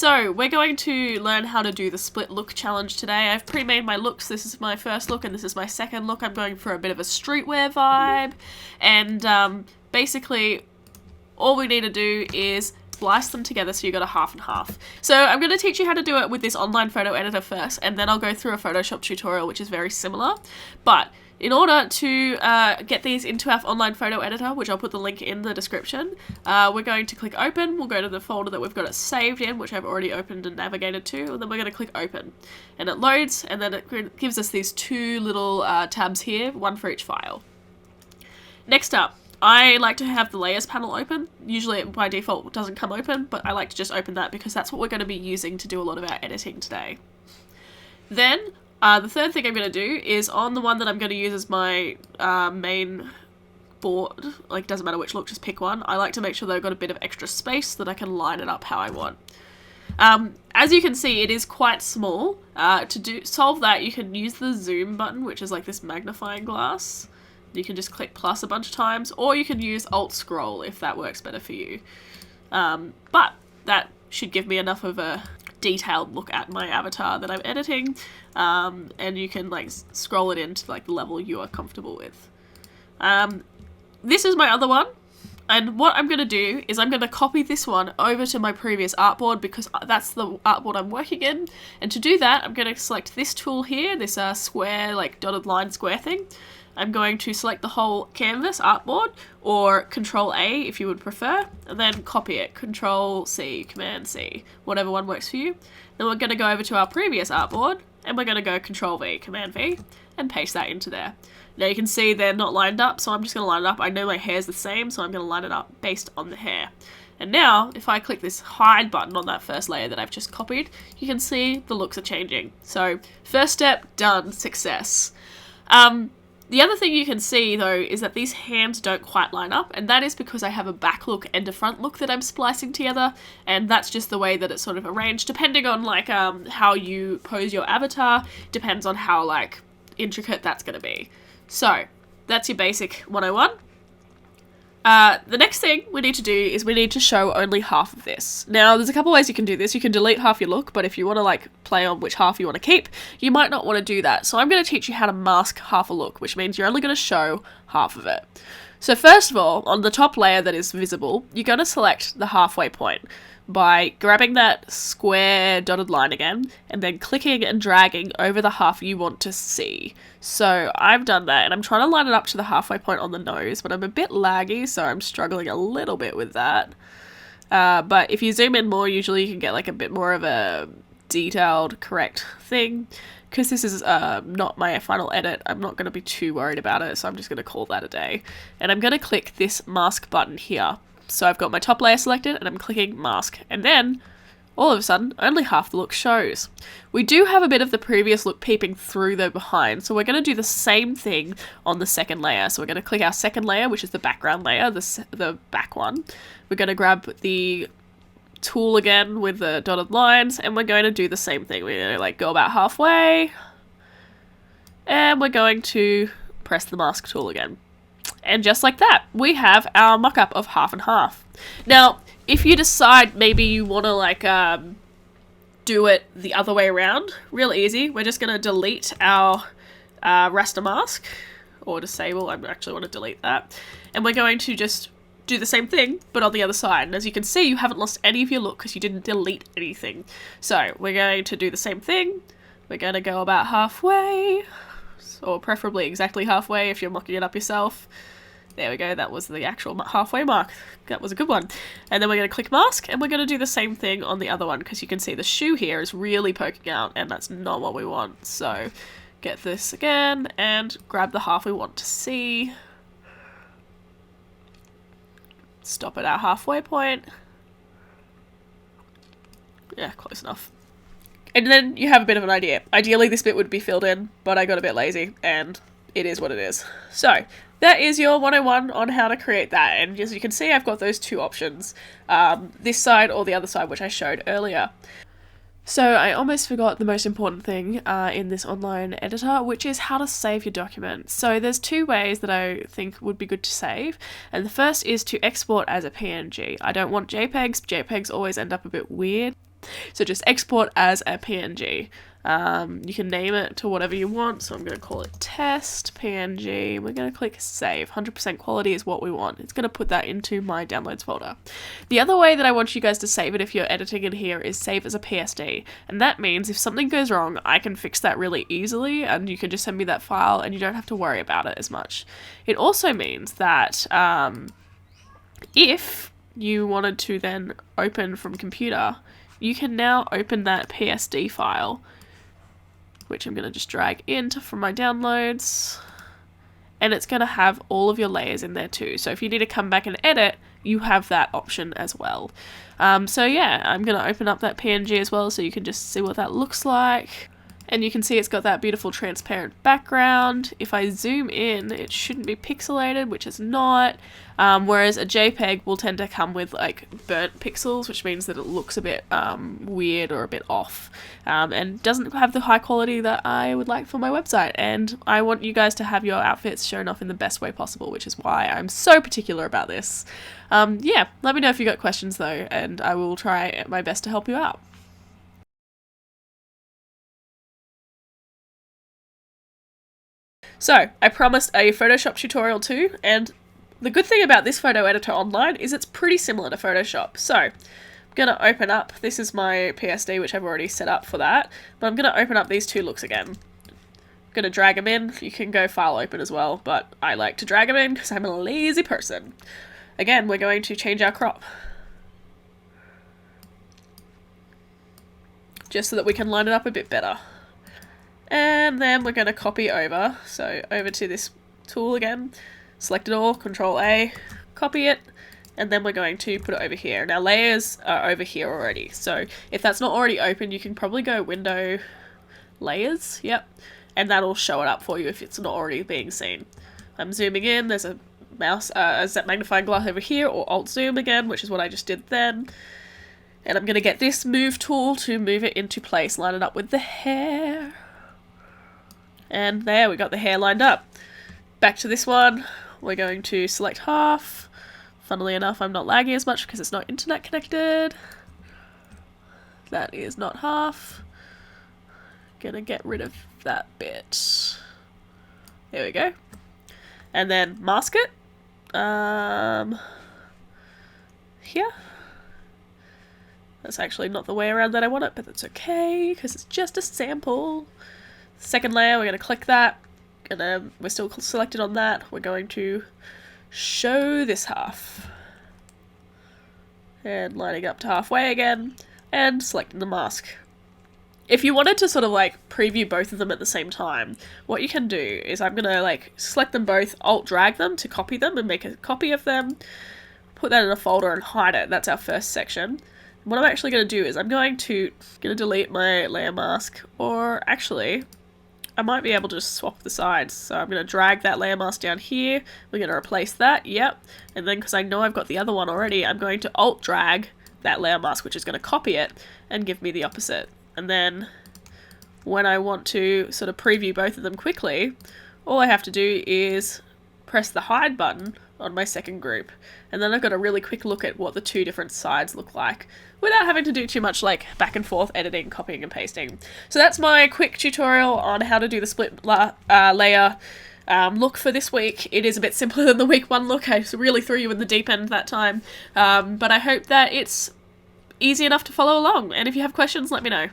So we're going to learn how to do the split look challenge today. I've pre-made my looks. This is my first look and this is my second look. I'm going for a bit of a streetwear vibe, and basically all we need to do is splice them together so you got a half and half. So I'm going to teach you how to do it with this online photo editor first, and then I'll go through a Photoshop tutorial which is very similar. But in order to get these into our online photo editor, which I'll put the link in the description, we're going to click open. We'll go to the folder that we've got it saved in, which I've already opened and navigated to, and then we're going to click open. And it loads, and then it gives us these two little tabs here, one for each file. Next up, I like to have the layers panel open. Usually by default it doesn't come open, but I like to just open that because that's what we're going to be using to do a lot of our editing today. Then the third thing I'm going to do is on the one that I'm going to use as my main board, like doesn't matter which look, just pick one. I like to make sure that I've got a bit of extra space so that I can line it up how I want. As you can see, it is quite small. To solve that, you can use the zoom button, which is like this magnifying glass. You can just click plus a bunch of times, or you can use alt scroll if that works better for you. But that should give me enough of a detailed look at my avatar that I'm editing, and you can like scroll it into like the level you are comfortable with. This is my other one, and what I'm going to do is I'm going to copy this one over to my previous artboard because that's the artboard I'm working in, and to do that I'm going to select this tool here, this square like dotted line square thing. I'm going to select the whole canvas artboard, or Control A if you would prefer, and then copy it, Control C, Command C, whatever one works for you. Then we're going to go over to our previous artboard, and we're going to go Control V, Command V, and paste that into there. Now you can see they're not lined up, so I'm just going to line it up. I know my hair's the same, so I'm going to line it up based on the hair. And now, if I click this hide button on that first layer that I've just copied, you can see the looks are changing. So, first step, done, success. The other thing you can see though is that these hands don't quite line up, and that is because I have a back look and a front look that I'm splicing together, and that's just the way that it's sort of arranged depending on like how you pose your avatar, depends on how like intricate that's going to be. So that's your basic 101. The next thing we need to do is we need to show only half of this. Now, there's a couple ways you can do this. You can delete half your look, but if you want to like play on which half you want to keep, you might not want to do that. So I'm going to teach you how to mask half a look, which means you're only going to show half of it. So first of all, on the top layer that is visible, you're going to select the halfway point by grabbing that square dotted line again and then clicking and dragging over the half you want to see. So I've done that and I'm trying to line it up to the halfway point on the nose, but I'm a bit laggy, so I'm struggling a little bit with that. But if you zoom in more, usually you can get like a bit more of a detailed, correct thing. Because this is not my final edit, I'm not going to be too worried about it, so I'm just going to call that a day. And I'm going to click this mask button here. So I've got my top layer selected and I'm clicking mask, and then all of a sudden only half the look shows. We do have a bit of the previous look peeping through though behind, so we're going to do the same thing on the second layer. So we're going to click our second layer, which is the background layer, the back one. We're going to grab the tool again with the dotted lines, and we're going to do the same thing. We're going to like go about halfway, and we're going to press the mask tool again. And just like that, we have our mock-up of half and half. Now, if you decide maybe you want to like do it the other way around, real easy. We're just going to delete our raster mask, or disable. I actually want to delete that. And we're going to just do the same thing, but on the other side. And as you can see, you haven't lost any of your look because you didn't delete anything. So we're going to do the same thing. We're going to go about halfway, or preferably exactly halfway if you're mocking it up yourself. There we go, that was the actual halfway mark. That was a good one. And then we're going to click mask, and we're going to do the same thing on the other one, because you can see the shoe here is really poking out, and that's not what we want. So get this again, and grab the half we want to see. Stop at our halfway point. Yeah, close enough. And then you have a bit of an idea. Ideally this bit would be filled in, but I got a bit lazy, and it is what it is. So that is your 101 on how to create that, and as you can see I've got those two options, this side or the other side, which I showed earlier. So I almost forgot the most important thing in this online editor, which is how to save your document. So there's two ways that I think would be good to save, and the first is to export as a PNG. I don't want JPEGs. JPEGs always end up a bit weird. So just export as a PNG. You can name it to whatever you want, so I'm going to call it test PNG. We're going to click save. 100% quality is what we want. It's going to put that into my downloads folder. The other way that I want you guys to save it if you're editing in here is save as a PSD, and that means if something goes wrong, I can fix that really easily, and you can just send me that file and you don't have to worry about it as much. It also means that if you wanted to then open from computer, you can now open that PSD file, which I'm going to just drag into from my downloads, and it's going to have all of your layers in there too. So if you need to come back and edit, you have that option as well. So yeah, I'm going to open up that PNG as well so you can just see what that looks like. And you can see it's got that beautiful transparent background. If I zoom in, it shouldn't be pixelated, which is not. Whereas a JPEG will tend to come with like burnt pixels, which means that it looks a bit weird or a bit off, and doesn't have the high quality that I would like for my website. And I want you guys to have your outfits shown off in the best way possible, which is why I'm so particular about this. Yeah, let me know if you got questions though, and I will try my best to help you out. So, I promised a Photoshop tutorial too, and the good thing about this photo editor online is it's pretty similar to Photoshop. So, I'm going to open up, this is my PSD which I've already set up for that, but I'm going to open up these two looks again. I'm going to drag them in. You can go file open as well, but I like to drag them in because I'm a lazy person. Again, we're going to change our crop, just so that we can line it up a bit better. And then we're going to copy over, so over to this tool again, select it all, Control A, copy it, and then we're going to put it over here. Now layers are over here already, so if that's not already open, you can probably go Window, Layers, yep, and that'll show it up for you if it's not already being seen. I'm zooming in, there's a mouse, a magnifying glass over here, or Alt Zoom again, which is what I just did then. And I'm going to get this Move tool to move it into place, line it up with the hair. And there, we got the hair lined up. Back to this one, we're going to select half. Funnily enough, I'm not lagging as much because it's not internet connected. That is not half. Gonna get rid of that bit. There we go. And then mask it. Here. That's actually not the way around that I want it, but that's okay, because it's just a sample. Second layer, we're going to click that, and we're still selected on that. We're going to show this half. And lining up to halfway again, and selecting the mask. If you wanted to sort of like preview both of them at the same time, what you can do is I'm going to like select them both, Alt drag them to copy them and make a copy of them, put that in a folder and hide it. That's our first section. What I'm actually going to do is I'm going to delete my layer mask, or actually I might be able to just swap the sides. So I'm going to drag that layer mask down here. We're going to replace that, yep. And then because I know I've got the other one already, I'm going to Alt drag that layer mask, which is going to copy it and give me the opposite. And then when I want to sort of preview both of them quickly, all I have to do is press the hide button on my second group, and then I've got a really quick look at what the two different sides look like without having to do too much like back and forth editing, copying and pasting. So that's my quick tutorial on how to do the split layer look for this week. It is a bit simpler than the week one look. I really threw you in the deep end that time, but I hope that it's easy enough to follow along, and if you have questions, let me know.